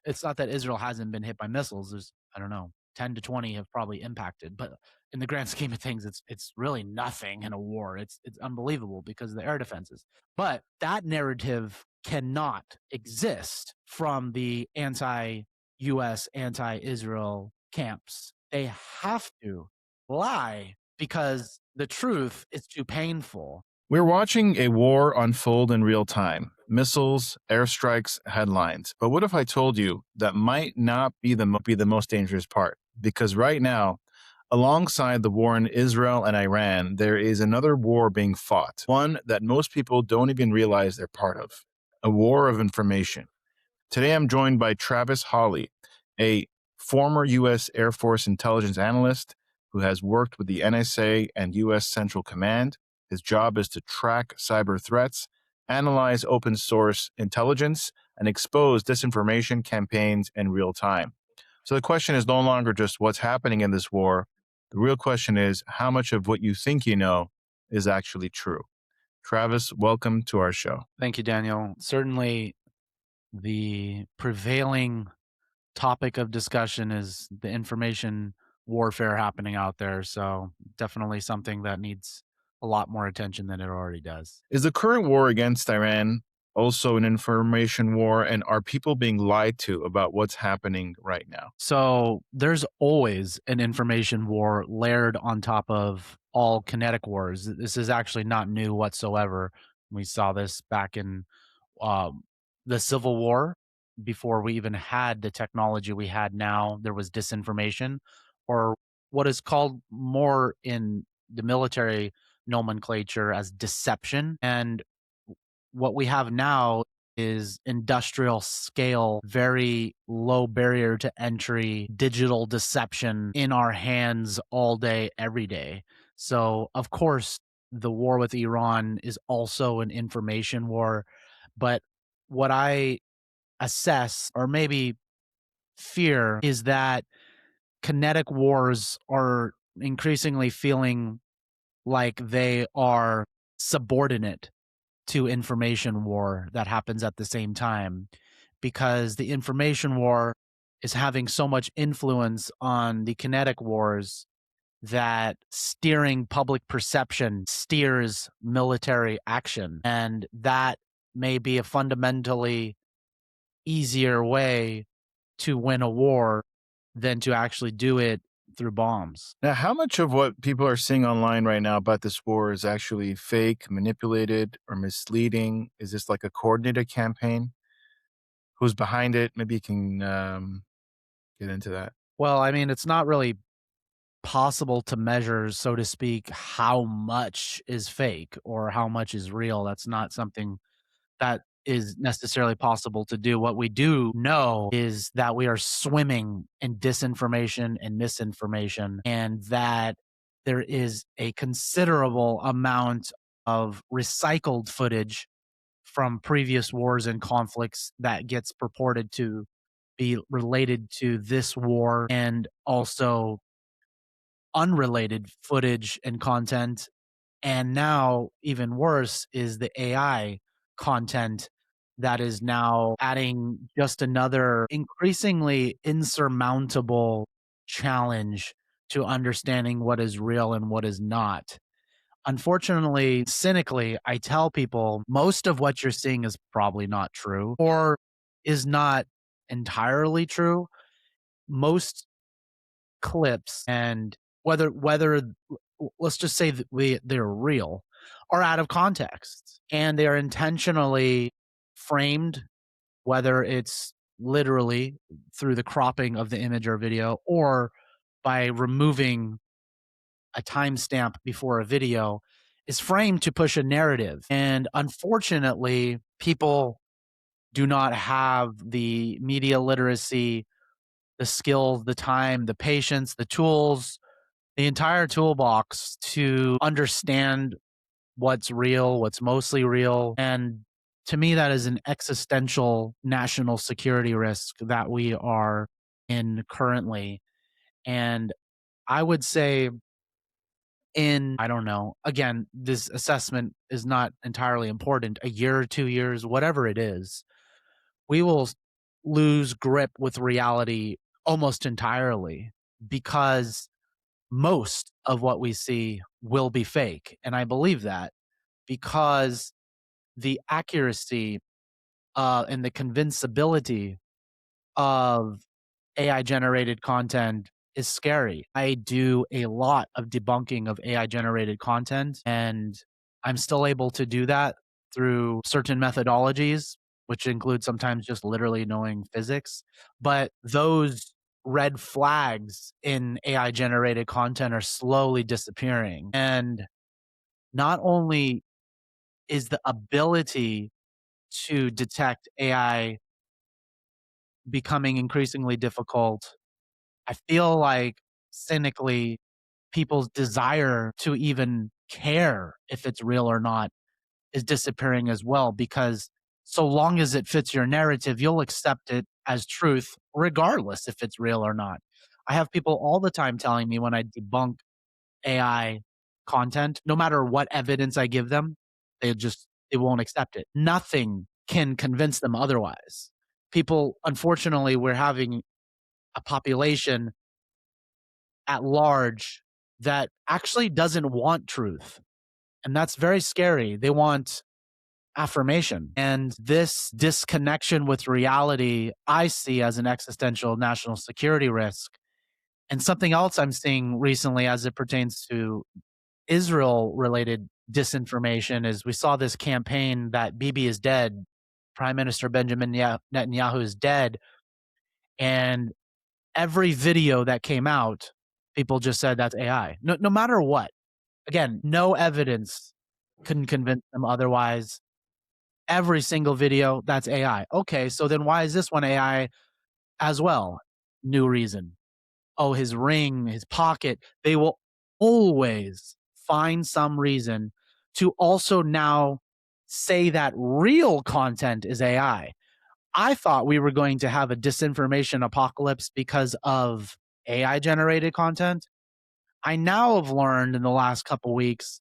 It's not that Israel hasn't been hit by missiles. There's, I don't know, 10 to 20 have probably impacted, but in the grand scheme of things, it's really nothing in a war. It's unbelievable because of the air defenses. But that narrative cannot exist from the anti-US, anti-Israel camps. They have to lie because the truth is too painful. We're watching a war unfold in real time. Missiles, airstrikes, headlines. But what if I told you that might not be the most dangerous part? Because right now, alongside the war in Israel and Iran, there is another war being fought, one that most people don't even realize they're part of, a war of information. Today, I'm joined by Travis Hawley, a former U.S. Air Force intelligence analyst who has worked with the NSA and U.S. Central Command. His job is to track cyber threats, analyze open source intelligence, and expose disinformation campaigns in real time. So the question is no longer just what's happening in this war. The real question is how much of what you think you know is actually true. Travis, welcome to our show. Thank you, Daniel. Certainly, the prevailing topic of discussion is the information warfare happening out there. So definitely something that needs a lot more attention than it already does. Is the current war against Iran also an information war? And are people being lied to about what's happening right now? So there's always an information war layered on top of all kinetic wars. This is actually not new whatsoever. We saw this back in um, the Civil War before we even had the technology we had now. There was disinformation, or what is called more in the military nomenclature as deception. And what we have now is industrial scale, very low barrier to entry, digital deception in our hands all day, every day. So, of course, the war with Iran is also an information war. But what I assess or maybe fear is that kinetic wars are increasingly feeling like they are subordinate to information war that happens at the same time, because the information war is having so much influence on the kinetic wars that steering public perception steers military action. And that may be a fundamentally easier way to win a war than to actually do it through bombs. Now, how much of what people are seeing online right now about this war is actually fake, manipulated, or misleading? Is this like a coordinated campaign? Who's behind it? Maybe you can get into that. Well, I mean, it's not really possible to measure, so to speak, how much is fake or how much is real. That's not something that is necessarily possible to do. What we do know is that we are swimming in disinformation and misinformation, and that there is a considerable amount of recycled footage from previous wars and conflicts that gets purported to be related to this war, and also unrelated footage and content. And now, even worse, is the AI content that is now adding just another increasingly insurmountable challenge to understanding what is real and what is not. Unfortunately, cynically, I tell people most of what you're seeing is probably not true or is not entirely true. Most clips, and whether let's just say that they're real, are out of context, and they are intentionally framed, whether it's literally through the cropping of the image or video or by removing a timestamp before a video, is framed to push a narrative. And unfortunately, people do not have the media literacy, the skills, the time, the patience, the tools, the entire toolbox to understand what's real, what's mostly real. And to me, that is an existential national security risk that we are in currently. And I would say, in, I don't know, again, this assessment is not entirely important, a year or 2 years, whatever it is, we will lose grip with reality almost entirely because most of what we see will be fake. And I believe that because the accuracy and the convincibility of AI generated content is scary. I do a lot of debunking of AI generated content, and I'm still able to do that through certain methodologies, which include sometimes just literally knowing physics. But those red flags in AI generated content are slowly disappearing. And not only is the ability to detect AI becoming increasingly difficult, I feel like cynically people's desire to even care if it's real or not is disappearing as well because so long as it fits your narrative, you'll accept it as truth regardless if it's real or not. I have people all the time telling me when I debunk AI content, no matter what evidence I give them, they won't accept it. Nothing can convince them otherwise. People, unfortunately, we're having a population at large that actually doesn't want truth. And that's very scary. They want affirmation. And this disconnection with reality, I see as an existential national security risk. And something else I'm seeing recently as it pertains to Israel related disinformation is we saw this campaign that Bibi is dead, Prime Minister Benjamin Netanyahu is dead. And every video that came out, people just said that's AI. No matter what. Again, no evidence couldn't convince them otherwise. Every single video, that's AI. Okay, so then why is this one AI as well? New reason. Oh, his ring, his pocket. They will always find some reason to also now say that real content is AI. I thought we were going to have a disinformation apocalypse because of AI generated content. I now have learned in the last couple weeks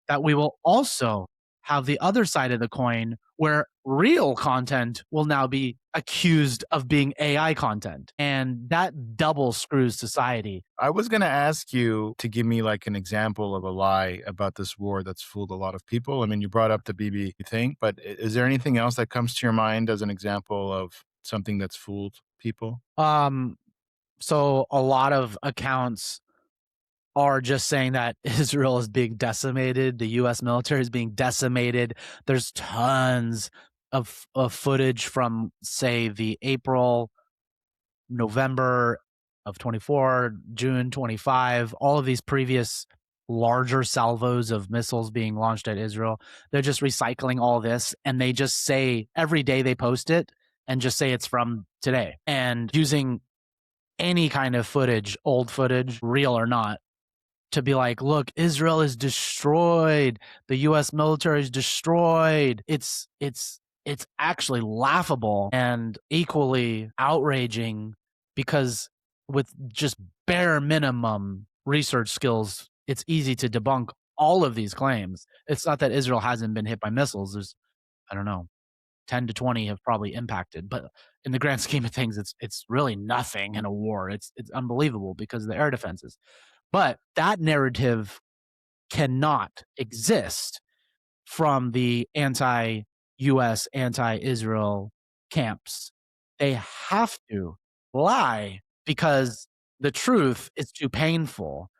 that we will also have the other side of the coin where real content will now be accused of being AI content. And that double screws society. I was going to ask you to give me like an example of a lie about this war that's fooled a lot of people. I mean, you brought up the BB thing, but is there anything else that comes to your mind as an example of something that's fooled people? So a lot of accounts are just saying that Israel is being decimated, the US military is being decimated. There's tons of footage from say the April, November of 24, June 25, all of these previous larger salvos of missiles being launched at Israel. They're just recycling all this and they just say every day they post it and just say it's from today and using any kind of footage, old footage, real or not, to be like, look, Israel is destroyed. The US military is destroyed. It's actually laughable and equally outraging because with just bare minimum research skills, it's easy to debunk all of these claims. It's not that Israel hasn't been hit by missiles. There's, I don't know, 10 to 20 have probably impacted, but in the grand scheme of things, it's really nothing in a war. It's unbelievable because of the air defenses. But that narrative cannot exist from the anti US, anti Israel camps. They have to lie because the truth is too painful.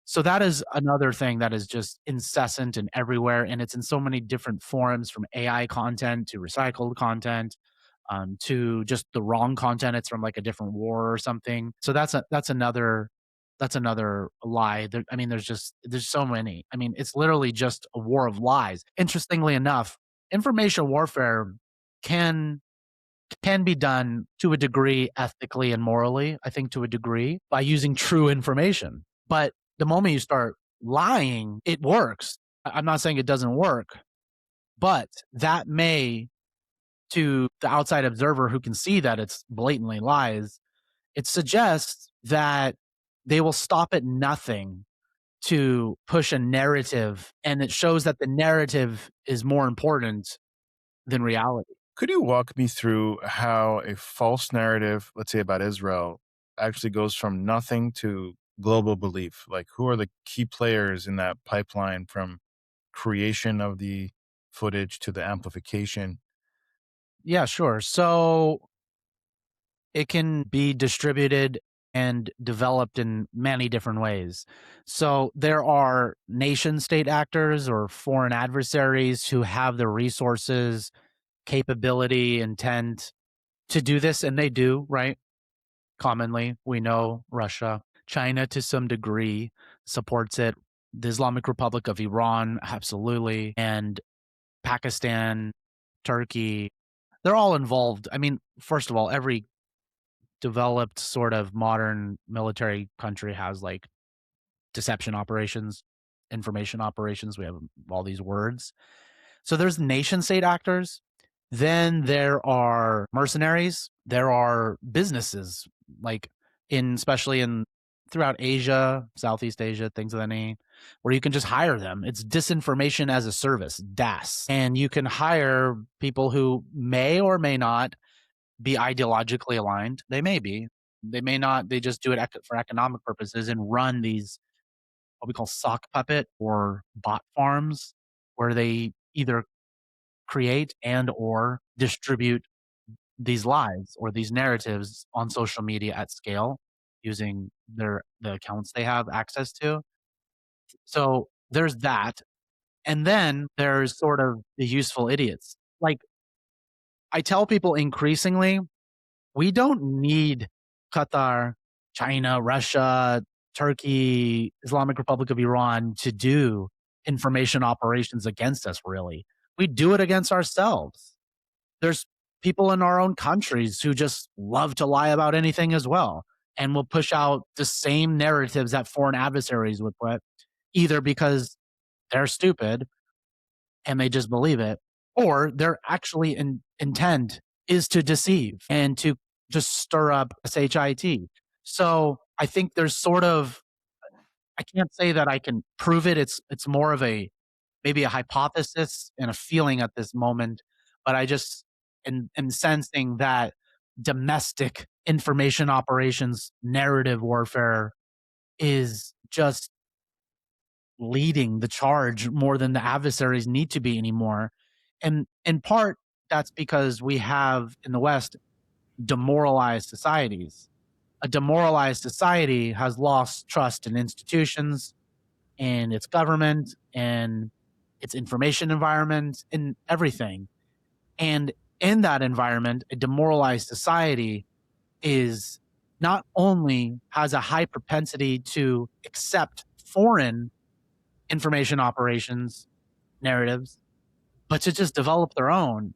So that is another thing that is just incessant and everywhere. And it's in so many different forms from AI content to recycled content to just the wrong content. It's from like a different war or something. So that's another lie. I mean, there's so many. I mean, it's literally just a war of lies. Interestingly enough, information warfare can can be done to a degree ethically and morally, I think to a degree, by using true information. But the moment you start lying, it works. I'm not saying it doesn't work, but that may, to the outside observer who can see that it's blatantly lies, it suggests that they will stop at nothing to push a narrative. And it shows that the narrative is more important than reality. Could you walk me through how a false narrative, let's say about Israel, actually goes from nothing to global belief? Like, who are the key players in that pipeline from creation of the footage to the amplification? Yeah, sure. So it can be distributed and developed in many different ways. So there are nation state actors or foreign adversaries who have the resources, capability, intent to do this, and they do, right? Commonly, we know Russia, China to some degree supports it. The Islamic Republic of Iran, absolutely, and Pakistan, Turkey, they're all involved. I mean, first of all, every developed sort of modern military country has like deception operations, information operations. We have all these words. So there's nation state actors. Then there are mercenaries. There are businesses like especially in throughout Asia, Southeast Asia, things of that name, where you can just hire them. It's disinformation as a service, DAS. And you can hire people who may or may not be ideologically aligned. They may be. They may not. They just do it for economic purposes and run these what we call sock puppet or bot farms, where they either create and or distribute these lies or these narratives on social media at scale using the accounts they have access to. So there's that. And then there's sort of the useful idiots. Like I tell people increasingly, we don't need Qatar, China, Russia, Turkey, Islamic Republic of Iran to do information operations against us, really. We do it against ourselves. There's people in our own countries who just love to lie about anything as well and will push out the same narratives that foreign adversaries would put, either because they're stupid and they just believe it, or their actually intent is to deceive and to just stir up shit. So I think there's sort of I can't say that I can prove it. It's more of a maybe a hypothesis and a feeling at this moment, but I just am sensing that domestic information operations narrative warfare is just leading the charge more than the adversaries need to be anymore. And in part, that's because we have in the West demoralized societies. A demoralized society has lost trust in institutions, in its government, and its information environment, in everything. And in that environment, a demoralized society is not only has a high propensity to accept foreign information operations narratives, but to just develop their own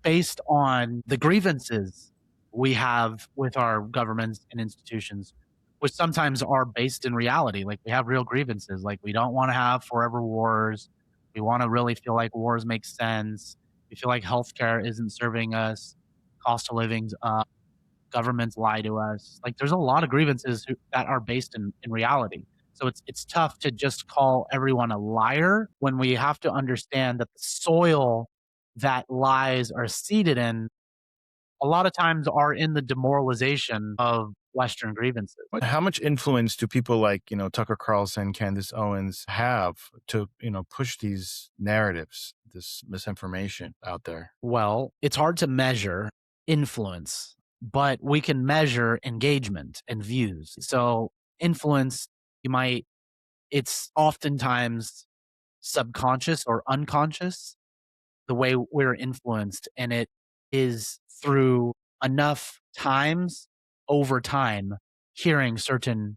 based on the grievances we have with our governments and institutions, which sometimes are based in reality. Like we have real grievances. Like we don't want to have forever wars. We want to really feel like wars make sense. We feel like healthcare isn't serving us. Cost of living's up. Governments lie to us. Like there's a lot of grievances that are based in reality. So it's tough to just call everyone a liar when we have to understand that the soil that lies are seeded in a lot of times are in the demoralization of Western grievances. How much influence do people like, Tucker Carlson, Candace Owens have to, push these narratives, this misinformation out there? Well, it's hard to measure influence, but we can measure engagement and views. So influence, you might it's oftentimes subconscious or unconscious, the way we're influenced, and it is through enough times over time hearing certain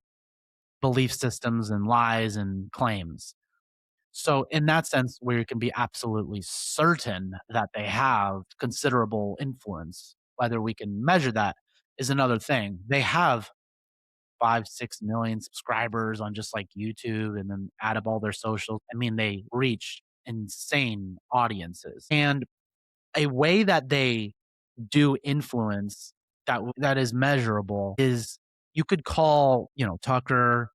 belief systems and lies and claims. So, in that sense, where you can be absolutely certain that they have considerable influence, whether we can measure that is another thing. They have 5, 6 million subscribers on just like YouTube and then add up all their socials. I mean, they reach insane audiences. And a way that they do influence that is measurable is you could call, Tucker,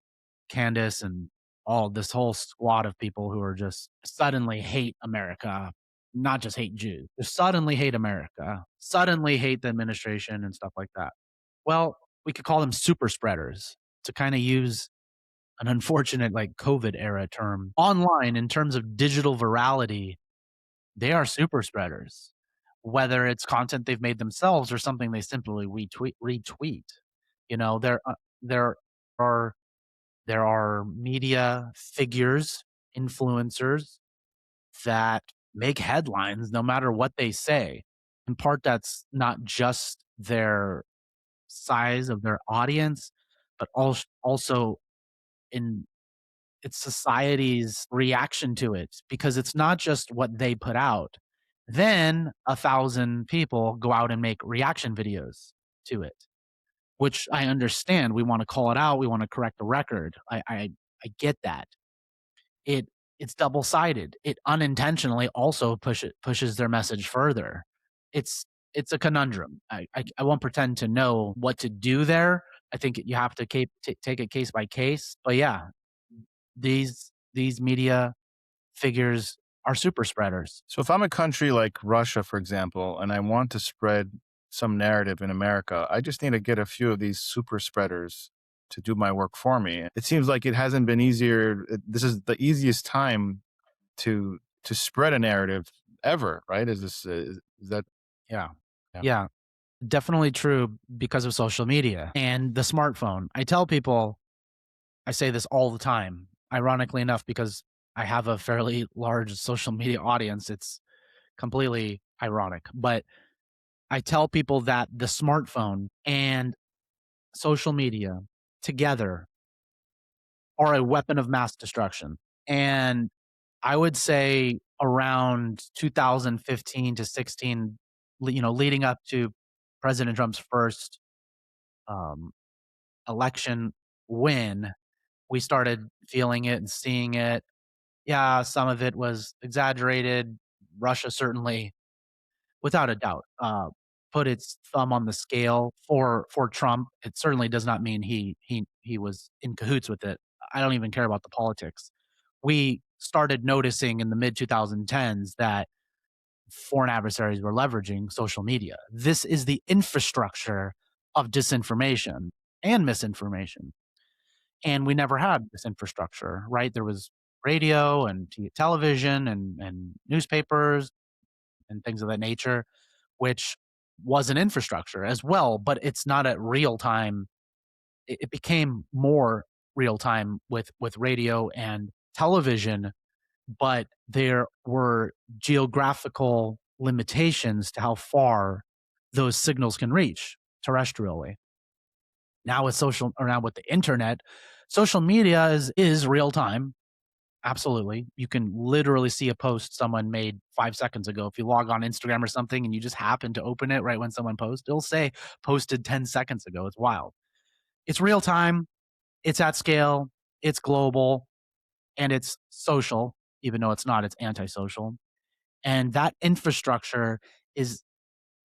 Candace, and all this whole squad of people who are just suddenly hate America. not just hate Jews, they suddenly hate America, suddenly hate the administration and stuff like that. Well, we could call them super spreaders to kind of use an unfortunate like COVID era term. Online, in terms of digital virality, they are super spreaders, whether it's content they've made themselves or something they simply retweet. You know, there are there are media figures, influencers that make headlines no matter what they say. In part, that's not just their size of their audience, but also in it's society's reaction to it because it's not just what they put out. Then 1,000 people go out and make reaction videos to it, which I understand. We want to call it out. We want to correct the record. I get that. It it's double sided. It unintentionally also pushes their message further. It's it's a conundrum. I won't pretend to know what to do there. I think you have to take it case by case. But yeah, these media figures are super spreaders. So if I'm a country like Russia, for example, and I want to spread some narrative in America, I just need to get a few of these super spreaders to do my work for me. It seems like it hasn't been easier. This is the easiest time to spread a narrative ever, right? Is that Yeah. yeah? Yeah. Definitely true because of social media and the smartphone. I tell people, I say this all the time, ironically enough, because I have a fairly large social media audience. It's completely ironic. But I tell people that the smartphone and social media together are a weapon of mass destruction. And I would say around 2015 to 16, leading up to President Trump's first um, election win, we started feeling it and seeing it. Yeah, some of it was exaggerated. Russia certainly, without a doubt, put its thumb on the scale for Trump. It certainly does not mean he was in cahoots with it. I don't even care about the politics. We started noticing in the mid 2010s that foreign adversaries were leveraging social media. This is the infrastructure of disinformation and misinformation. And we never had this infrastructure, right? There was radio and television and newspapers and things of that nature, which was an infrastructure as well, but it's not at real time. It became more real time with radio and television, but there were geographical limitations to how far those signals can reach terrestrially. Now with now with the internet, social media is real time. Absolutely. You can literally see a post someone made 5 seconds ago. If you log on Instagram or something and you just happen to open it right when someone posts, it'll say posted 10 seconds ago. It's wild. It's real time, it's at scale, it's global, and it's social, even though it's not, it's antisocial. And that infrastructure is,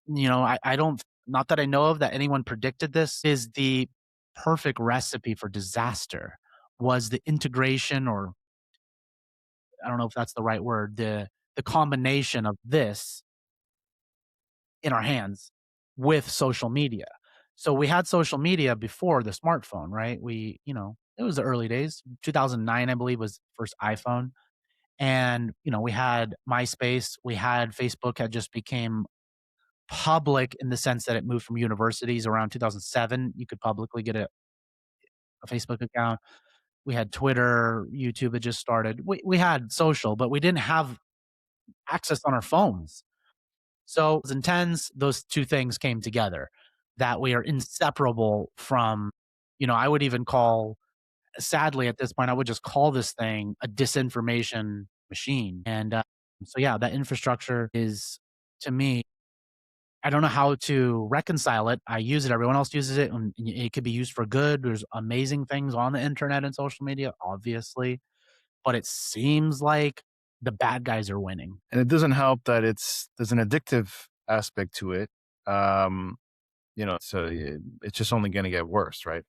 I don't, not that I know of that anyone predicted this, is the perfect recipe for disaster was the integration, or I don't know if that's the right word, the combination of this in our hands with social media. So we had social media before the smartphone, right? It was the early days. 2009, I believe, was first iPhone. And, we had MySpace, we had Facebook had just became public in the sense that it moved from universities around 2007. You could publicly get a Facebook account. We had Twitter, YouTube had just started. We had social, but we didn't have access on our phones. So in tens, those two things came together that we are inseparable from, I would even call, sadly at this point, I would just call this thing a disinformation machine. And so, yeah, that infrastructure is, to me, I don't know how to reconcile it. I use it. Everyone else uses it, and it could be used for good. There's amazing things on the internet and social media, obviously, but it seems like the bad guys are winning. And it doesn't help that there's an addictive aspect to it. Um, so it's just only going to get worse, right?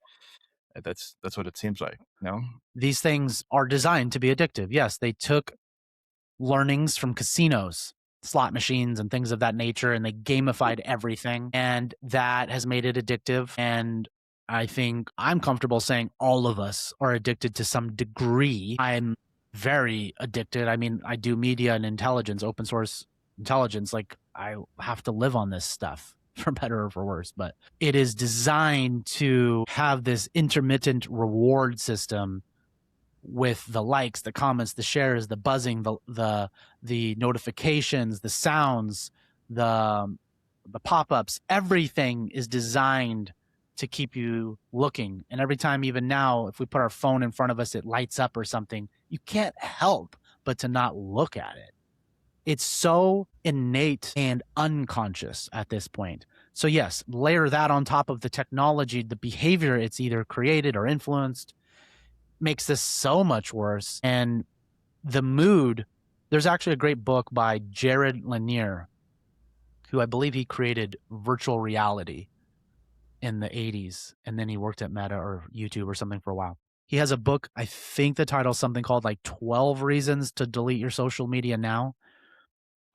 That's what it seems like. No, These things are designed to be addictive. Yes, they took learnings from casinos. slot machines and things of that nature, and they gamified everything, and that has made it addictive. And I think I'm comfortable saying all of us are addicted to some degree. I'm very addicted. I mean, I do media and intelligence, open source intelligence. Like, I have to live on this stuff for better or for worse, but it is designed to have this intermittent reward system with the likes, the comments, the shares, the buzzing, the notifications, the sounds, the the pop-ups. Everything is designed to keep you looking. And every time, even now, if we put our phone in front of us, it lights up or something. You can't help but to not look at it. It's so innate and unconscious at this point. So yes, layer that on top of the technology, the behavior it's either created or influenced makes this so much worse. And the mood, there's actually a great book by Jared Lanier, who I believe he created virtual reality in the 80s. And then he worked at Meta or YouTube or something for a while. He has a book, I think the title's something called like 12 Reasons to Delete Your Social Media Now.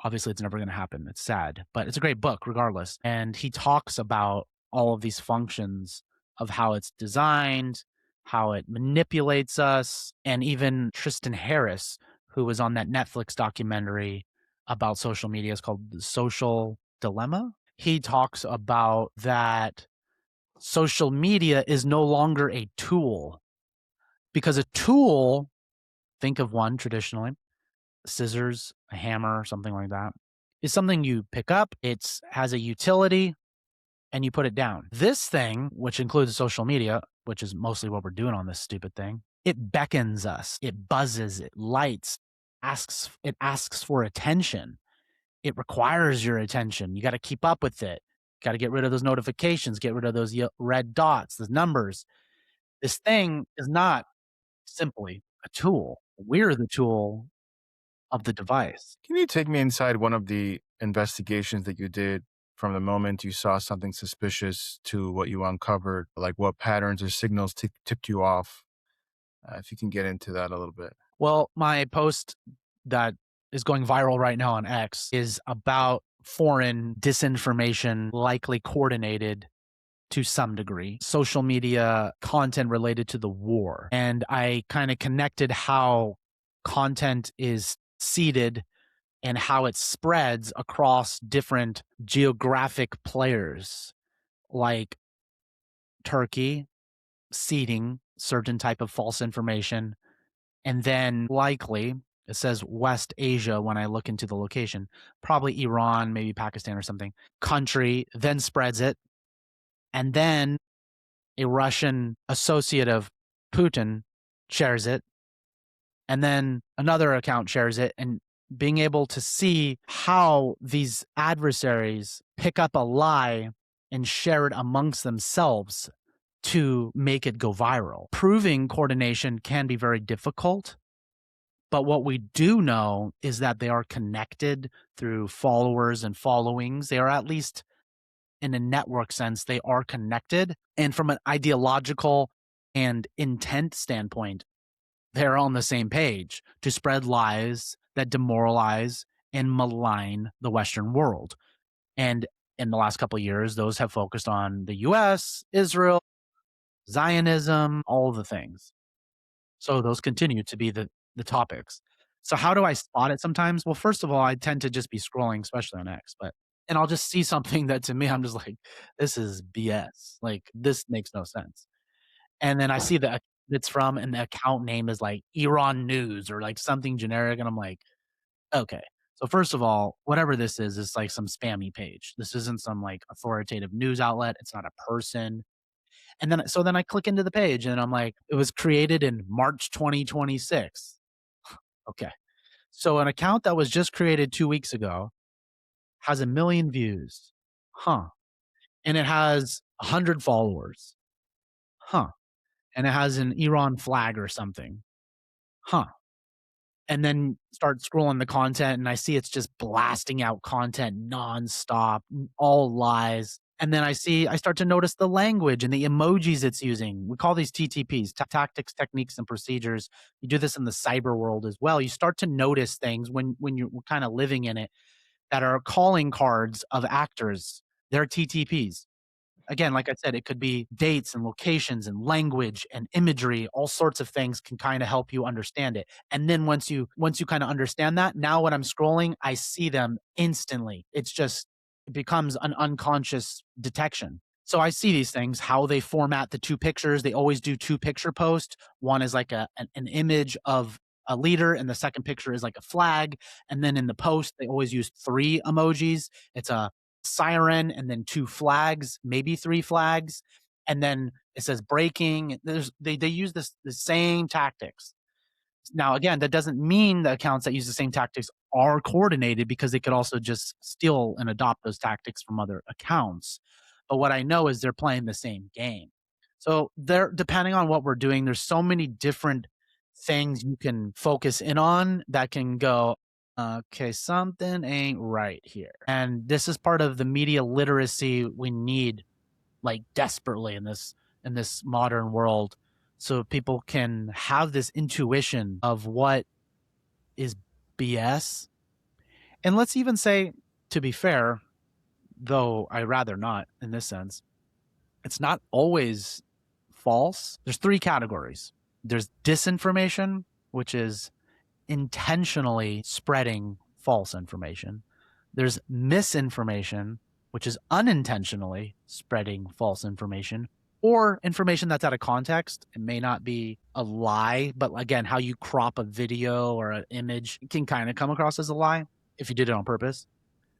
Obviously, it's never going to happen. It's sad, but it's a great book regardless. And he talks about all of these functions of how it's designed, how it manipulates us, and even Tristan Harris, who was on that Netflix documentary about social media, is called The Social Dilemma. He talks about that social media is no longer a tool, because a tool, think of one traditionally, scissors, a hammer, something like that, is something you pick up. It has a utility and you put it down. This thing, which includes social media, which is mostly what we're doing on this stupid thing, it beckons us, it buzzes, it lights, it asks for attention. It requires your attention. You got to keep up with it. Got to get rid of those notifications, get rid of those red dots, the numbers. This thing is not simply a tool. We're the tool of the device. Can you take me inside one of the investigations that you did from the moment you saw something suspicious to what you uncovered? Like what patterns or signals tipped you off? If you can get into that a little bit. Well, my post that is going viral right now on X is about foreign disinformation, likely coordinated to some degree, social media content related to the war. And I kind of connected how content is seeded and how it spreads across different geographic players, like Turkey seeding certain type of false information, and then likely it says West Asia when I look into the location, probably Iran, maybe Pakistan or something, country then spreads it, and then a Russian associate of Putin shares it, and then another account shares it. And being able to see how these adversaries pick up a lie and share it amongst themselves to make it go viral. Proving coordination can be very difficult, but what we do know is that they are connected through followers and followings. They are, at least in a network sense, they are connected. And from an ideological and intent standpoint, they're on the same page to spread lies that demoralize and malign the Western world. And in the last couple of years, those have focused on the US, Israel, Zionism, all of the things. So those continue to be the topics. So how do I spot it sometimes? Well, first of all, I tend to just be scrolling, especially on X, but and I'll just see something that to me I'm just like, this is BS. Like, this makes no sense. And then I see the it's from, and the account name is like Iran News or like something generic, and I'm like, okay. So first of all, whatever this is like some spammy page. This isn't some like authoritative news outlet. It's not a person. And then I click into the page and I'm like, it was created in March 2026. Okay. So an account that was just created 2 weeks ago has 1,000,000 views. Huh. And it has 100 followers. Huh. And it has an Iran flag or something. Huh. And then start scrolling the content and I see it's just blasting out content nonstop, all lies. And then I start to notice the language and the emojis it's using. We call these TTPs, tactics, techniques, and procedures. You do this in the cyber world as well. You start to notice things when you're kind of living in it. that are calling cards of actors. They're TTPs. Again, like I said, it could be dates and locations and language and imagery, all sorts of things can kind of help you understand it. And then once you kind of understand that, now when I'm scrolling, I see them instantly. It's just it becomes an unconscious detection. So I see these things, how they format the two pictures. They always do two picture post. One is like an image of a leader, and the second picture is like a flag. And then in the post, they always use three emojis. It's a siren and then two flags, maybe three flags, and then it says breaking. They use the same tactics. Now, again, that doesn't mean the accounts that use the same tactics are coordinated because they could also just steal and adopt those tactics from other accounts. But what I know is they're playing the same game. So they're depending on what we're doing, there's so many different things you can focus in on that can go, okay, something ain't right here. And this is part of the media literacy we need like desperately in this modern world so people can have this intuition of what is BS. And let's even say, to be fair, though I rather not in this sense, it's not always false. There's three categories. There's disinformation, which is intentionally spreading false information. There's misinformation, which is unintentionally spreading false information or information that's out of context. It may not be a lie, but again, how you crop a video or an image can kind of come across as a lie if you did it on purpose.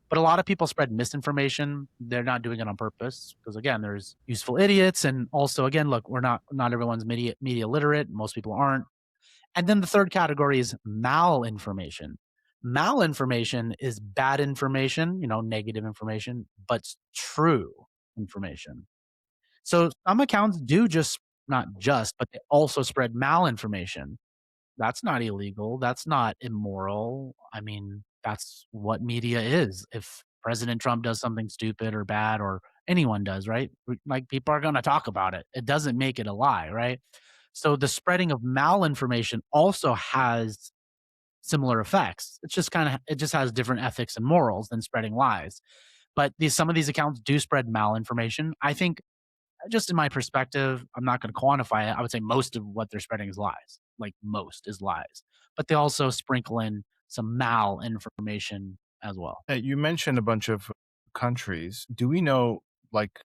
But a lot of people spread misinformation. They're not doing it on purpose because again, there's useful idiots. And also, again, look, not everyone's media literate. Most people aren't. And then the third category is malinformation. Malinformation is bad information, negative information, but true information. So some accounts do just not just, but they also spread malinformation. That's not illegal. That's not immoral. I mean, that's what media is. If President Trump does something stupid or bad, or anyone does, right? Like people are going to talk about it. It doesn't make it a lie, right? So the spreading of malinformation also has similar effects. It just has different ethics and morals than spreading lies. But some of these accounts do spread malinformation. I think just in my perspective, I'm not going to quantify it. I would say most of what they're spreading is lies. Like most is lies. But they also sprinkle in some malinformation as well. You mentioned a bunch of countries. Do we know, like,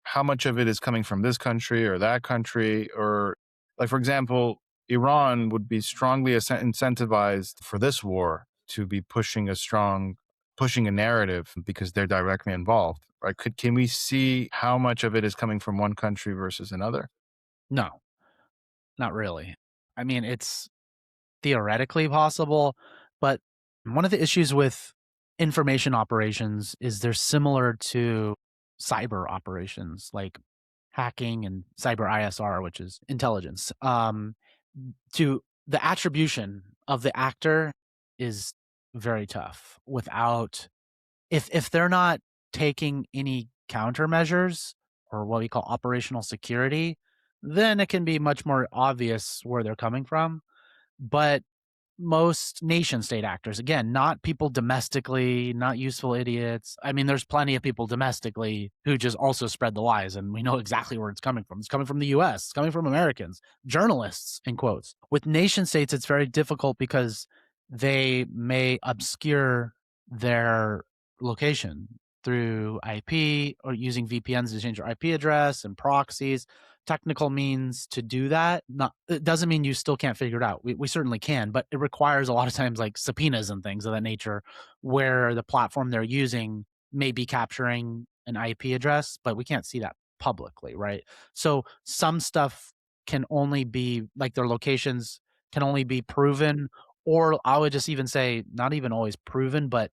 how much of it is coming from this country or that country? Or, like, for example, Iran would be strongly incentivized for this war to be pushing a narrative because they're directly involved. Right? Can we see how much of it is coming from one country versus another? No, not really. I mean, it's theoretically possible, but one of the issues with information operations is they're similar to cyber operations like hacking and cyber ISR, which is intelligence. To the attribution of the actor is very tough without if they're not taking any countermeasures or what we call operational security, then it can be much more obvious where they're coming from. But most nation state actors, again, not people domestically, not useful idiots. I mean, there's plenty of people domestically who just also spread the lies, and we know exactly where it's coming from. It's coming from the US, it's coming from Americans, journalists, in quotes. With nation states, it's very difficult because they may obscure their location through IP or using VPNs to change your IP address and proxies technical means to do that. Not it doesn't mean you still can't figure it out. We certainly can, but it requires a lot of times like subpoenas and things of that nature where the platform they're using may be capturing an IP address, but we can't see that publicly, right? So some stuff can only be like their locations can only be proven, or I would just even say not even always proven, but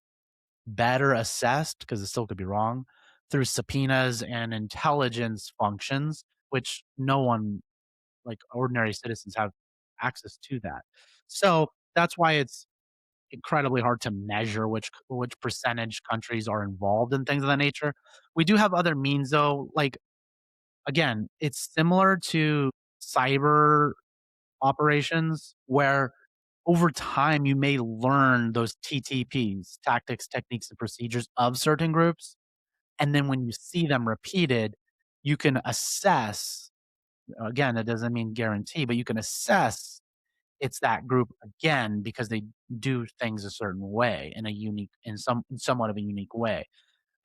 better assessed because it still could be wrong through subpoenas and intelligence functions, which no one like ordinary citizens have access to that. So that's why it's incredibly hard to measure which percentage countries are involved in things of that nature. We do have other means though, like again, it's similar to cyber operations where over time, you may learn those TTPs, tactics, techniques, and procedures of certain groups, and then when you see them repeated, you can assess, again, that doesn't mean guarantee, but you can assess it's that group again because they do things a certain way in a unique in somewhat of a unique way.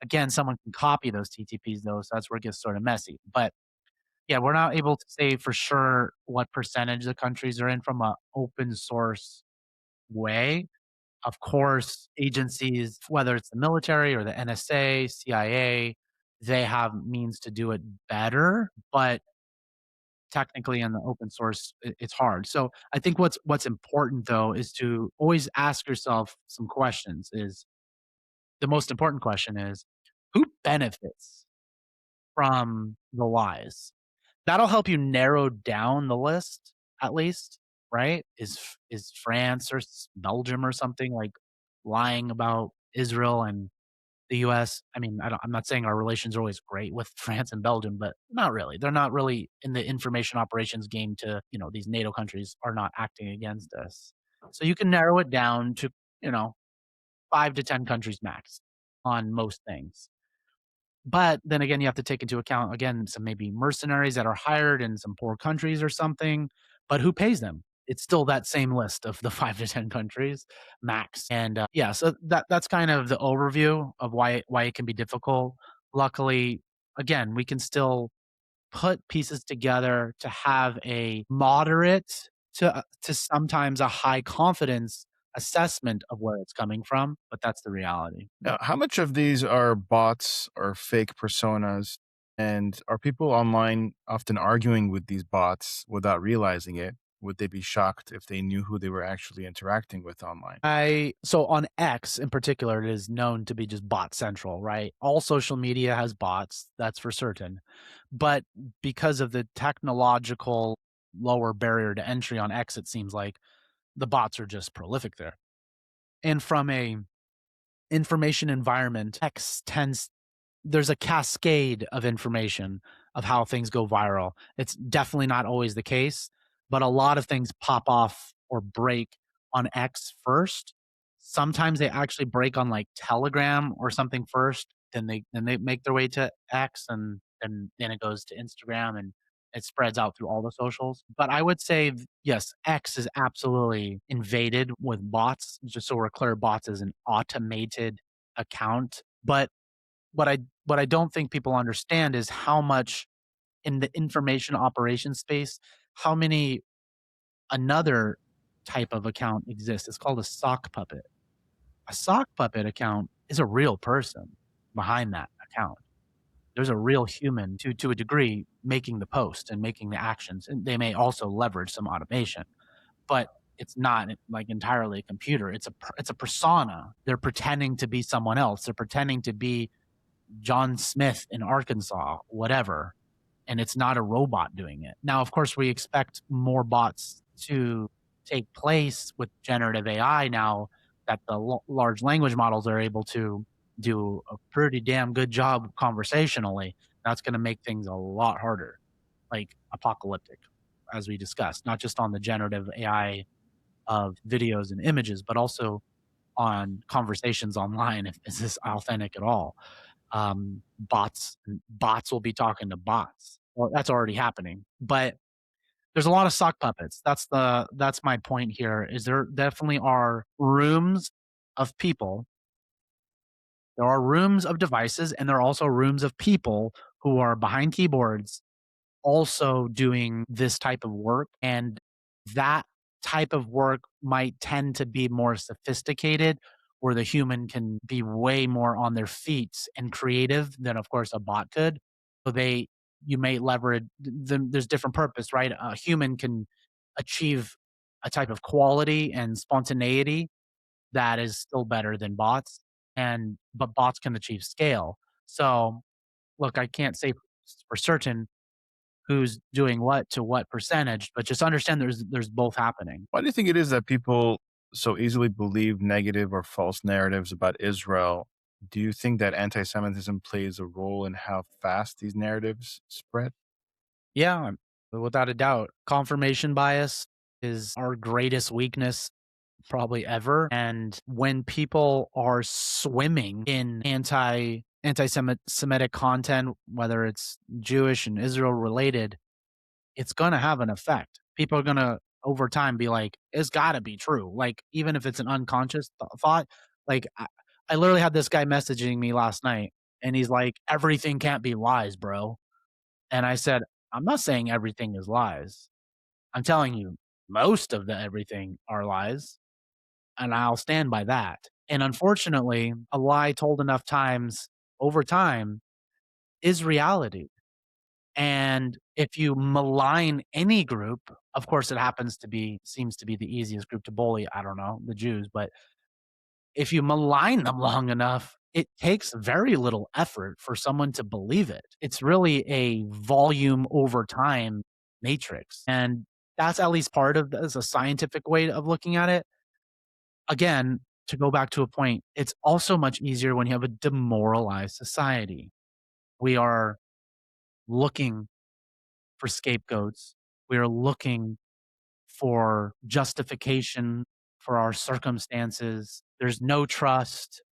Again, someone can copy those TTPs though, so that's where it gets sort of messy. But yeah, we're not able to say for sure what percentage the countries are in from a open source way. Of course, agencies, whether it's the military or the NSA, CIA, they have means to do it better, but technically in the open source, it's hard. So I think what's important though is to always ask yourself some questions. Is the most important question is who benefits from the lies? That'll help you narrow down the list at least, right? Is France or Belgium or something like lying about Israel and the US? I mean, I'm not saying our relations are always great with France and Belgium, but not really. They're not really in the information operations game to, these NATO countries are not acting against us. So you can narrow it down to, you know, 5 to 10 countries max on most things. But then again, you have to take into account, again, some maybe mercenaries that are hired in some poor countries or something, but who pays them? It's still that same list of the 5 to 10 countries max, and, yeah, so that's kind of the overview of why it can be difficult. Luckily, again, we can still put pieces together to have a moderate to sometimes a high confidence assessment of where it's coming from, but that's the reality. Now, how much of these are bots or fake personas? And are people online often arguing with these bots without realizing it? Would they be shocked if they knew who they were actually interacting with online? I so on X in particular, it is known to be just bot central, right? All social media has bots, that's for certain. But because of the technological lower barrier to entry on X, it seems like the bots are just prolific there. And from a information environment, X tends there's a cascade of information of how things go viral. It's definitely not always the case, but a lot of things pop off or break on X first. Sometimes they actually break on like Telegram or something first, then they make their way to X and then it goes to Instagram and it spreads out through all the socials. But I would say yes, X is absolutely invaded with bots. Just so we're clear, bots is an automated account. But what I don't think people understand is how much in the information operations space, how many another type of account exists. It's called a sock puppet. A sock puppet account is a real person behind that account. There's a real human to a degree making the post and making the actions, and they may also leverage some automation, but it's not like entirely a computer. It's a persona. They're pretending to be someone else. They're pretending to be John Smith in Arkansas, whatever, and it's not a robot doing it. Now, of course, we expect more bots to take place with generative AI now that the large language models are able to do a pretty damn good job conversationally. That's going to make things a lot harder, like apocalyptic, as we discussed, not just on the generative AI of videos and images, but also on conversations online. If is this authentic at all? Bots will be talking to bots. Well, that's already happening, but there's a lot of sock puppets. That's my point here. Is there definitely are rooms of people. There are rooms of devices, and there are also rooms of people who are behind keyboards also doing this type of work, and that type of work might tend to be more sophisticated, where the human can be way more on their feet and creative than, of course, a bot could. So you may leverage there's different purpose, right? A human can achieve a type of quality and spontaneity that is still better than bots, and but bots can achieve scale. So, look, I can't say for certain who's doing what to what percentage, but just understand there's both happening. Why do you think it is that people so easily believe negative or false narratives about Israel? Do you think that anti Semitism plays a role in how fast these narratives spread? Yeah, without a doubt. Confirmation bias is our greatest weakness. probably ever. And when people are swimming in anti Semitic content, whether it's Jewish and Israel related, it's gonna have an effect. People are gonna over time be like, "It's gotta be true." Like, even if it's an unconscious thought, like, I literally had this guy messaging me last night, and he's like, "Everything can't be lies, bro." And I said, "I'm not saying everything is lies. I'm telling you most of the everything are lies, and I'll stand by that." And unfortunately, a lie told enough times over time is reality. And if you malign any group, of course, it happens to be seems to be the easiest group to bully. I don't know, the Jews, but if you malign them long enough, it takes very little effort for someone to believe it. It's really a volume over time matrix. And that's at least part of as a scientific way of looking at it. Again, to go back to a point, it's also much easier when you have a demoralized society. We are looking for scapegoats. We are looking for justification for our circumstances. There's no trust.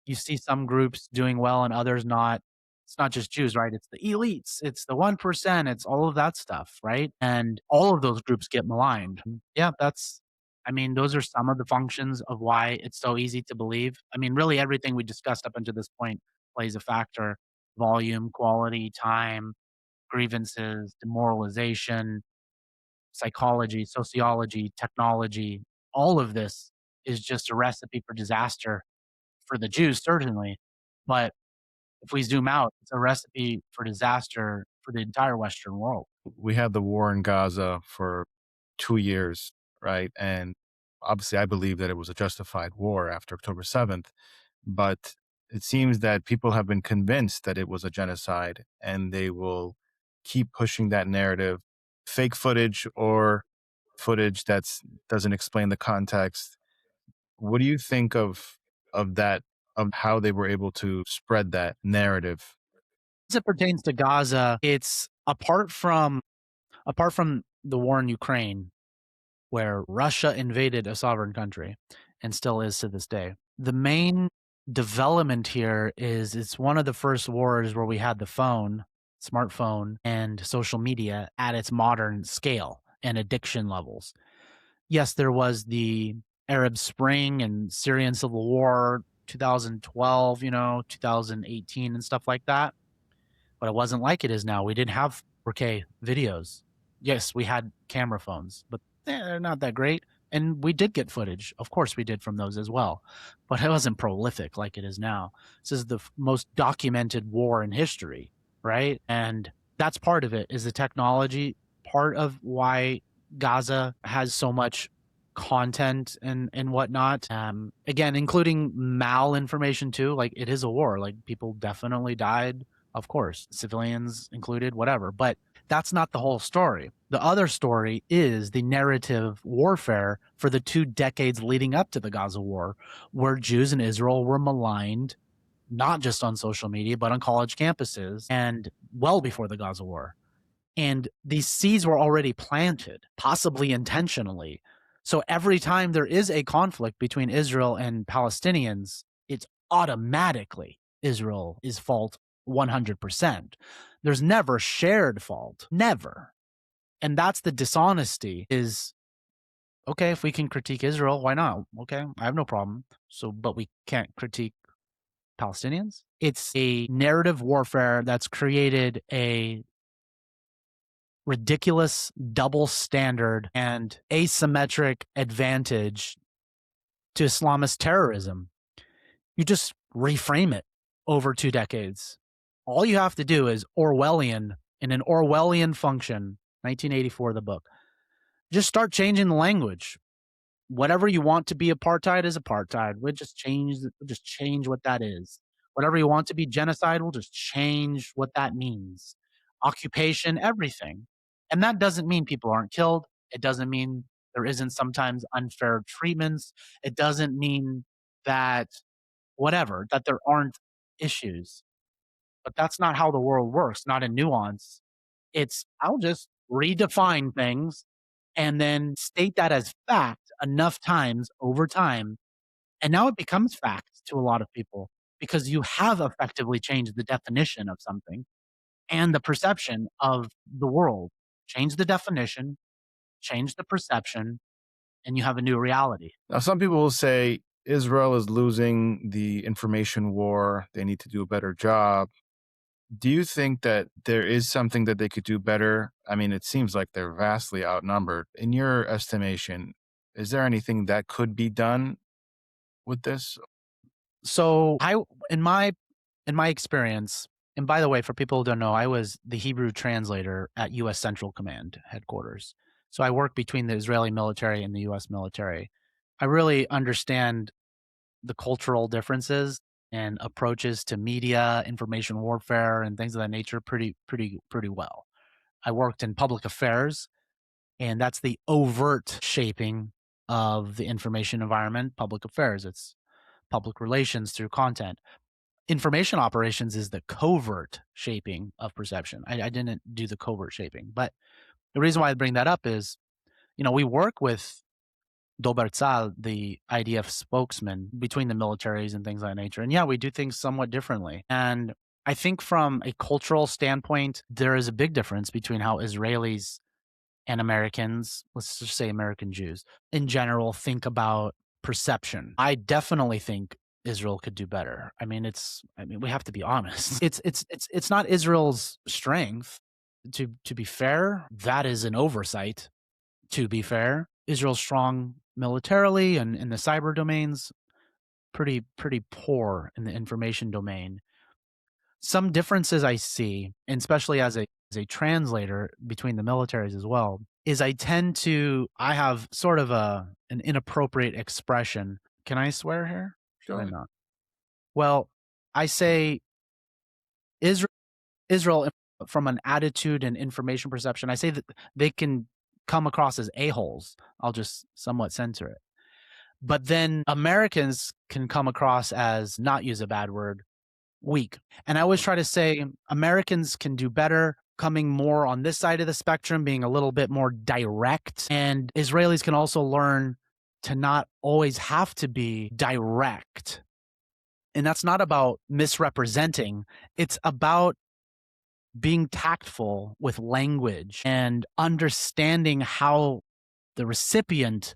You see some groups doing well and others not. It's not just Jews, right? It's the elites, it's the 1%, it's all of that stuff, right? And all of those groups get maligned. Yeah, I mean, those are some of the functions of why it's so easy to believe. I mean, really everything we discussed up until this point plays a factor: volume, quality, time, grievances, demoralization, psychology, sociology, technology. All of this is just a recipe for disaster for the Jews, certainly. But if we zoom out, it's a recipe for disaster for the entire Western world. We had the war in Gaza for 2 years, right? And obviously, I believe that it was a justified war after October 7th, but it seems that people have been convinced that it was a genocide and they will keep pushing that narrative, fake footage or footage that's doesn't explain the context. What do you think of that, of how they were able to spread that narrative? As it pertains to Gaza, it's apart from the war in Ukraine, where Russia invaded a sovereign country and still is to this day. The main development here is it's one of the first wars where we had the phone, smartphone, and social media at its modern scale and addiction levels. Yes, there was the Arab Spring and Syrian Civil War, 2012, 2018 and stuff like that, but it wasn't like it is now. We didn't have 4K videos. Yes, we had camera phones, but they're not that great. And we did get footage. Of course, we did from those as well, but it wasn't prolific like it is now. This is the most documented war in history, right? And that's part of it is the technology, part of why Gaza has so much content and whatnot. Again, including malinformation too. Like it is a war. Like people definitely died, of course, civilians included, whatever. But that's not the whole story. The other story is the narrative warfare for the 2 decades leading up to the Gaza war, where Jews in Israel were maligned, not just on social media, but on college campuses and well before the Gaza war. And these seeds were already planted, possibly intentionally. So every time there is a conflict between Israel and Palestinians, it's automatically Israel's fault 100%. There's never shared fault, never. And that's the dishonesty is okay, if we can critique Israel, why not? Okay, I have no problem. So, but we can't critique Palestinians. It's a narrative warfare that's created a ridiculous double standard and asymmetric advantage to Islamist terrorism. You just reframe it over 2 decades. All you have to do is Orwellian, in an Orwellian function, 1984, the book. Just start changing the language. Whatever you want to be apartheid is apartheid. We'll just change what that is. Whatever you want to be genocide, we'll just change what that means. Occupation, everything. And that doesn't mean people aren't killed. It doesn't mean there isn't sometimes unfair treatments. It doesn't mean that whatever, that there aren't issues. But that's not how the world works, not in nuance. It's I'll just redefine things and then state that as fact enough times over time, and now it becomes fact to a lot of people because you have effectively changed the definition of something and the perception of the world. Change the definition, change the perception, and you have a new reality. Now, some people will say Israel is losing the information war. They need to do a better job. Do you think that there is something that they could do better? I mean, it seems like they're vastly outnumbered. In your estimation, is there anything that could be done with this? So I in my experience, and by the way, for people who don't know, I was the Hebrew translator at US Central Command headquarters. So I work between the Israeli military and the US military. I really understand the cultural differences and approaches to media, information warfare, and things of that nature pretty well. I worked in public affairs, and that's the overt shaping of the information environment, public affairs. It's public relations through content. Information operations is the covert shaping of perception. I didn't do the covert shaping, but the reason why I bring that up is, we work with Dober Tzal, the IDF spokesman between the militaries and things of that nature. And yeah, we do things somewhat differently. And I think from a cultural standpoint, there is a big difference between how Israelis and Americans, let's just say American Jews, in general, think about perception. I definitely think Israel could do better. I mean, we have to be honest. It's not Israel's strength. To be fair, that is an oversight. To be fair, Israel's strong militarily and in the cyber domains, pretty poor in the information domain. Some differences I see, and especially as a translator between the militaries as well, is I have sort of an inappropriate expression. Can I swear here? Go Should I ahead. not? Well, I say Israel Israel from an attitude and information perception, I say that they can come across as a-holes. I'll just somewhat censor it. But then Americans can come across as, not use a bad word, weak. And I always try to say Americans can do better coming more on this side of the spectrum, being a little bit more direct. And Israelis can also learn to not always have to be direct. And that's not about misrepresenting, it's about being tactful with language and understanding how the recipient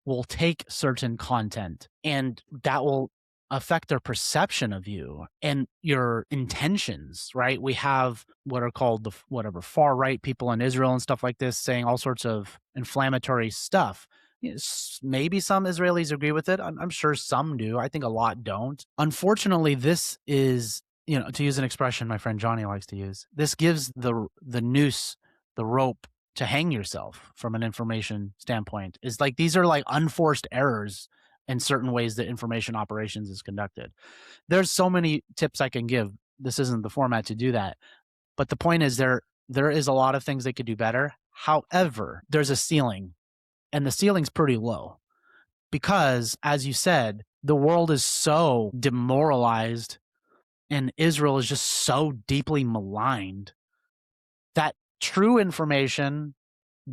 will take certain content and that will affect their perception of you and your intentions, right? We have what are called the whatever far right people in Israel and stuff like this saying all sorts of inflammatory stuff. Yes, maybe some Israelis agree with it. I'm sure some do. I think a lot don't. Unfortunately, this is, to use an expression my friend Johnny likes to use, this gives the noose, the rope to hang yourself from an information standpoint. Is like these are like unforced errors in certain ways that information operations is conducted. There's so many tips I can give. This isn't the format to do that. But the point is there is a lot of things they could do better. However, there's a ceiling, and the ceiling's pretty low because, as you said, the world is so demoralized and Israel is just so deeply maligned that true information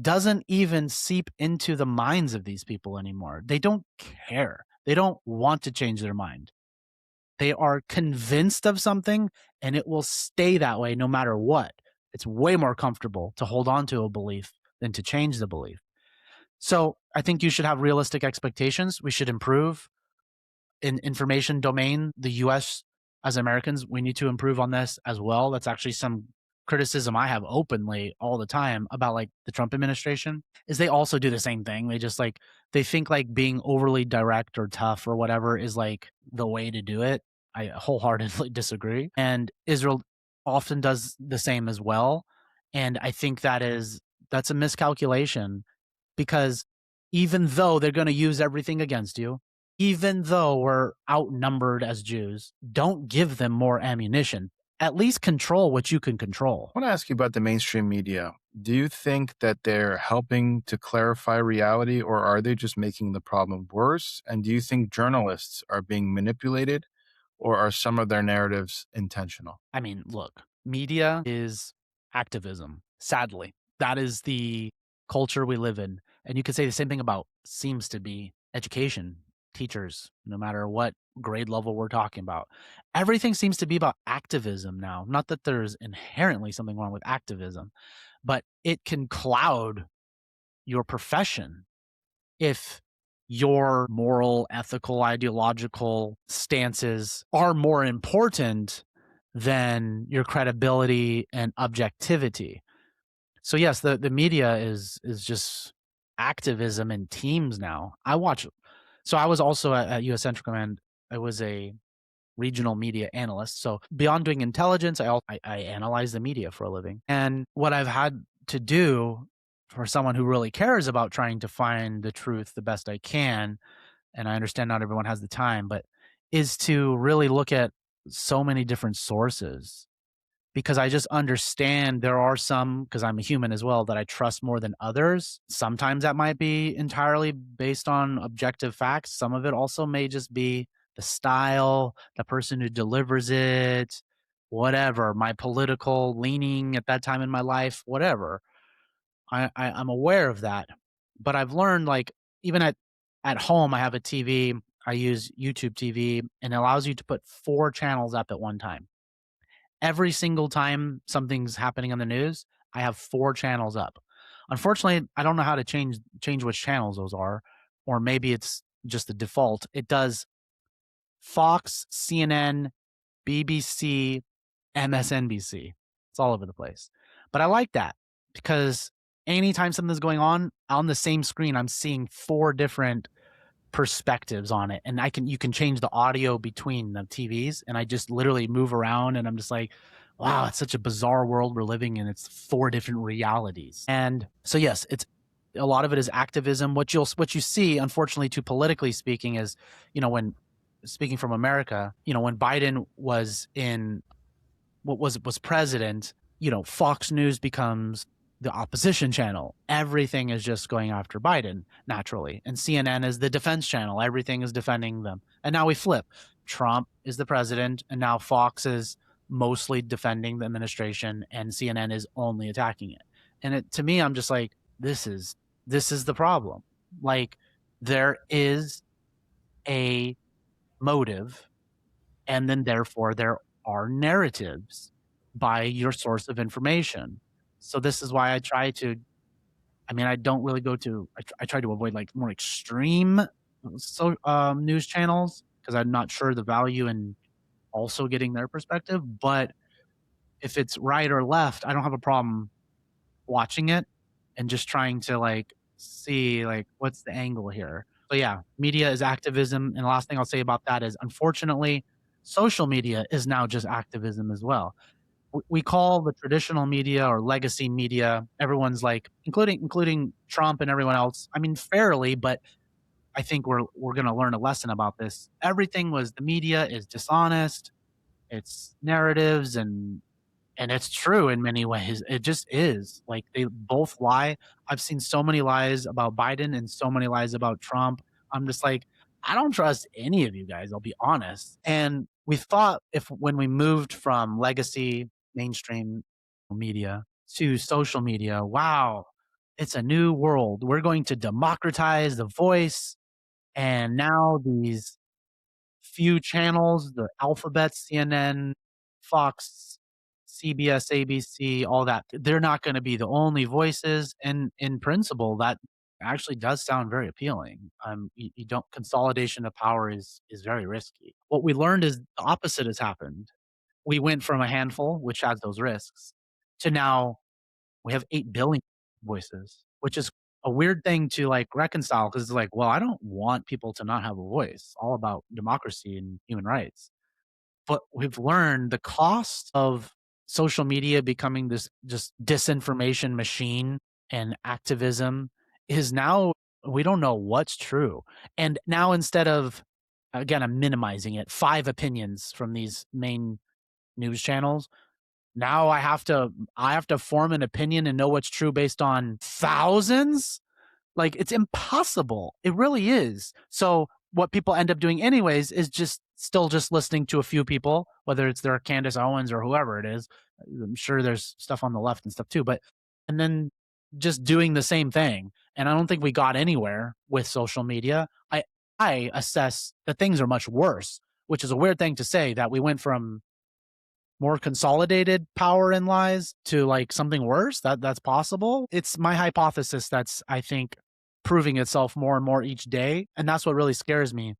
doesn't even seep into the minds of these people anymore. They don't care. They don't want to change their mind. They are convinced of something and it will stay that way no matter what. It's way more comfortable to hold on to a belief than to change the belief. So I think you should have realistic expectations. We should improve in information domain. The US, as Americans, we need to improve on this as well. That's actually some criticism I have openly all the time about like the Trump administration is they also do the same thing. They just like they think like being overly direct or tough or whatever is like the way to do it. I wholeheartedly disagree. And Israel often does the same as well. And I think that's a miscalculation because even though they're going to use everything against you, even though we're outnumbered as Jews, don't give them more ammunition. At least control what you can control. I want to ask you about the mainstream media. Do you think that they're helping to clarify reality, or are they just making the problem worse? And do you think journalists are being manipulated, or are some of their narratives intentional? I mean, look, media is activism. Sadly, that is the culture we live in. And you could say the same thing about seems to be education, teachers, no matter what grade level we're talking about. Everything seems to be about activism now. Not that there's inherently something wrong with activism, but it can cloud your profession if your moral, ethical, ideological stances are more important than your credibility and objectivity. So yes, the media is just activism in teams now. I watch. So I was also at U.S. Central Command. I was a regional media analyst. So beyond doing intelligence, I analyze the media for a living. And what I've had to do for someone who really cares about trying to find the truth the best I can, and I understand not everyone has the time, but is to really look at so many different sources because I just understand there are some, because I'm a human as well, that I trust more than others. Sometimes that might be entirely based on objective facts. Some of it also may just be the style, the person who delivers it, whatever, my political leaning at that time in my life, whatever. I'm aware of that. But I've learned like even at home, I have a TV. I use YouTube TV and it allows you to put 4 channels up at one time. Every single time something's happening on the news, I have 4 channels up. Unfortunately, I don't know how to change which channels those are, or maybe it's just the default. It does Fox, CNN, BBC, MSNBC. It's all over the place. But I like that because anytime something's going on the same screen, I'm seeing 4 different perspectives on it, and I can you can change the audio between the TVs, and I just literally move around, and I'm just like, wow, it's such a bizarre world we're living in. It's 4 different realities, and so yes, it's a lot of it is activism. What you see, unfortunately, too politically speaking, is when speaking from America, when Biden was in what was president, Fox News becomes the opposition channel. Everything is just going after Biden naturally. And CNN is the defense channel. Everything is defending them. And now we flip. Trump is the president, and now Fox is mostly defending the administration, and CNN is only attacking it. And to me, I'm just like, this is the problem. Like, there is a motive, and then therefore there are narratives by your source of information. So this is why I don't really I try to avoid like more extreme news channels because I'm not sure the value in also getting their perspective. But if it's right or left, I don't have a problem watching it and just trying to like see like what's the angle here. So yeah, media is activism, and the last thing I'll say about that is unfortunately, social media is now just activism as well. We call the traditional media or legacy media, everyone's like, including Trump and everyone else. I mean, fairly, but I think we're going to learn a lesson about this. Everything was the media is dishonest. It's narratives and it's true in many ways. It just is. Like they both lie. I've seen so many lies about Biden and so many lies about Trump. I'm just like, I don't trust any of you guys, I'll be honest. And we thought if when we moved from legacy mainstream media to social media, wow, it's a new world. We're going to democratize the voice. And now these few channels, the alphabets, CNN, Fox, CBS, ABC, all that. They're not going to be the only voices. And in principle, that actually does sound very appealing. You don't consolidation of power is very risky. What we learned is the opposite has happened. We went from a handful, which has those risks, to now we have 8 billion voices, which is a weird thing to like reconcile because it's like, well, I don't want people to not have a voice. It's all about democracy and human rights. But we've learned the cost of social media becoming this just disinformation machine and activism is now we don't know what's true. And now instead of again, I'm minimizing it, 5 opinions from these main news channels, now I have to form an opinion and know what's true based on thousands? Like, it's impossible. It really is. So, what people end up doing anyways is just listening to a few people, whether it's their Candace Owens or whoever it is. I'm sure there's stuff on the left and stuff too, but and then just doing the same thing. and I don't think we got anywhere with social media. I assess that things are much worse, which is a weird thing to say, that we went from more consolidated power and lies to like something worse. That's possible. It's my hypothesis that's, I think, proving itself more and more each day, and that's what really scares me.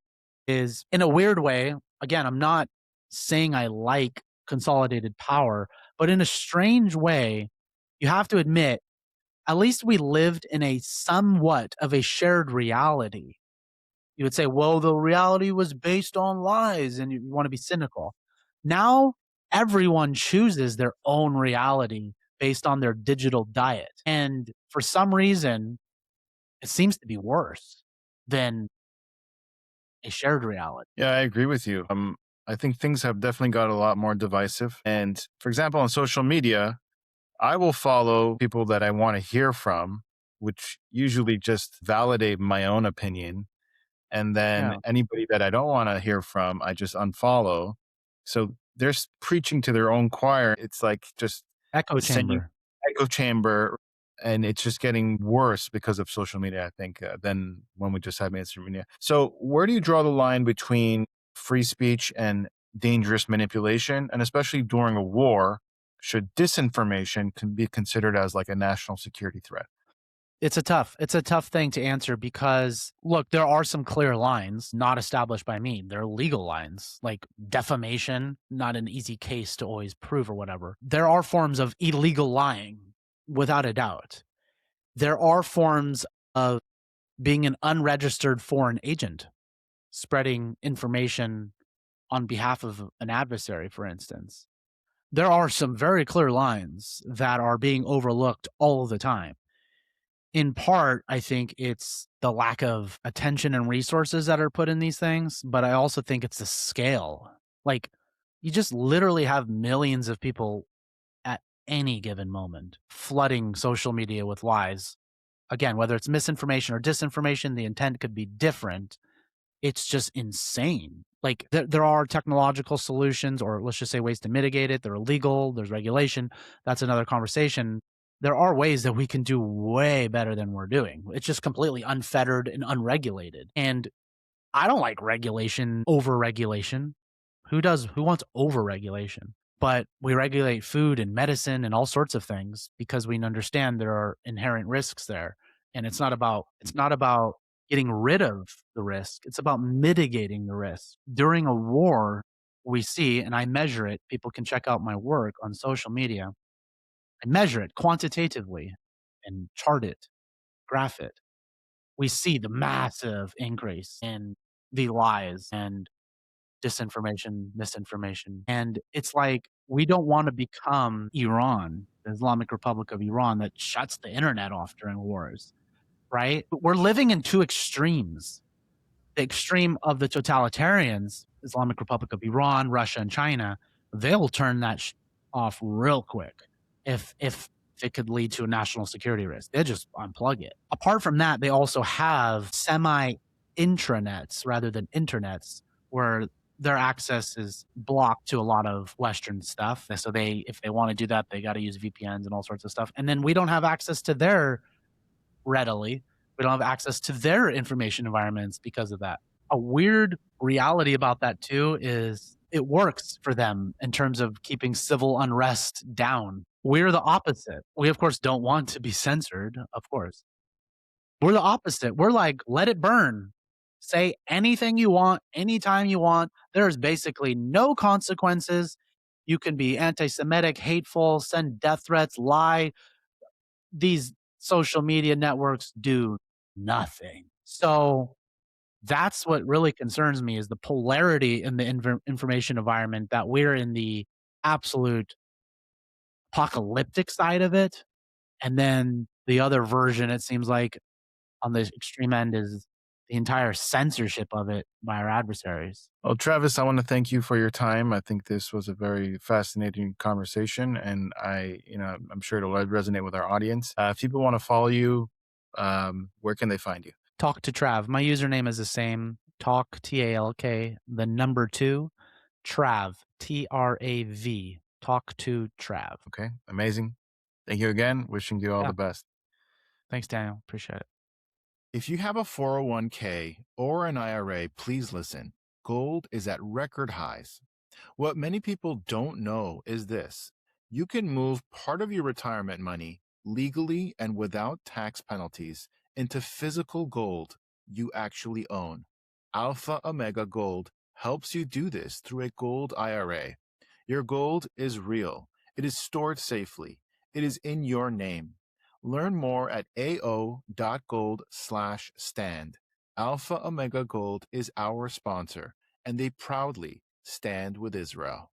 Is in a weird way, again, I'm not saying I like consolidated power, but in a strange way, you have to admit, at least we lived in a somewhat of a shared reality. You would say, well, the reality was based on lies, and you want to be cynical. Now, everyone chooses their own reality based on their digital diet. And for some reason, it seems to be worse than a shared reality. Yeah, I agree with you. I think things have definitely got a lot more divisive. And for example, on social media, I will follow people that I want to hear from, which usually just validate my own opinion. And then Yeah. anybody that I don't want to hear from, I just unfollow. So they're preaching to their own choir. It's like just Echo the same chamber. echo chamber. And it's just getting worse because of social media, I think, than when we just had mainstream media. So, where do you draw the line between free speech and dangerous manipulation? And especially during a war, should disinformation can be considered as like a national security threat? It's a tough thing to answer because look, there are some clear lines not established by me. They're legal lines, like defamation, not an easy case to always prove or whatever. There are forms of illegal lying, without a doubt. There are forms of being an unregistered foreign agent, spreading information on behalf of an adversary, for instance. There are some very clear lines that are being overlooked all the time. In part, I think it's the lack of attention and resources that are put in these things, but I also think it's the scale. Like, you just literally have millions of people at any given moment flooding social media with lies. Again, whether it's misinformation or disinformation, the intent could be different. It's just insane. Like, there are technological solutions, or let's just say ways to mitigate it. They're illegal, there's regulation. That's another conversation. There are ways that we can do way better than we're doing. It's just completely unfettered and unregulated. And I don't like regulation over regulation. Who does? Who wants over regulation? But we regulate food and medicine and all sorts of things because we understand there are inherent risks there. And it's not about getting rid of the risk. It's about mitigating the risk. During a war, we see, and I measure it, people can check out my work on social media. I measure it quantitatively and chart it, graph it. We see the massive increase in the lies and disinformation, misinformation. And it's like we don't want to become Iran, the Islamic Republic of Iran that shuts the internet off during wars, right? But we're living in two extremes. The extreme of the totalitarians, Islamic Republic of Iran, Russia, and China, they'll turn that off real quick if it could lead to a national security risk. They just unplug it. Apart from that, they also have semi intranets rather than internets where their access is blocked to a lot of Western stuff. So if they want to do that, they got to use VPNs and all sorts of stuff. And then we don't have access to their readily. We don't have access to their information environments because of that. A weird reality about that too is it works for them in terms of keeping civil unrest down. We're the opposite. We of course don't want to be censored, of course. We're the opposite. We're like, let it burn. Say anything you want, anytime you want. There's basically no consequences. You can be anti Semitic, hateful, send death threats, lie. These social media networks do nothing. So that's what really concerns me is the polarity in the information environment that we're in the absolute apocalyptic side of it. And then the other version, it seems like on the extreme end is the entire censorship of it by our adversaries. Well, Travis, I want to thank you for your time. I think this was a very fascinating conversation, and I'm sure it'll resonate with our audience. If people want to follow you, where can they find you? Talk to Trav. My username is the same. Talk TALK, the number two, Trav, TRAV. Talk to Trav. Okay, amazing. Thank you again. Wishing you all Yeah. the best. Thanks, Daniel. Appreciate it. If you have a 401k or an IRA, please listen. Gold is at record highs. What many people don't know is this: you can move part of your retirement money legally and without tax penalties into physical gold you actually own. Alpha Omega Gold helps you do this through a gold IRA. Your gold is real, it is stored safely, it is in your name. Learn more at ao.gold/stand. Alpha Omega Gold is our sponsor, and they proudly stand with Israel.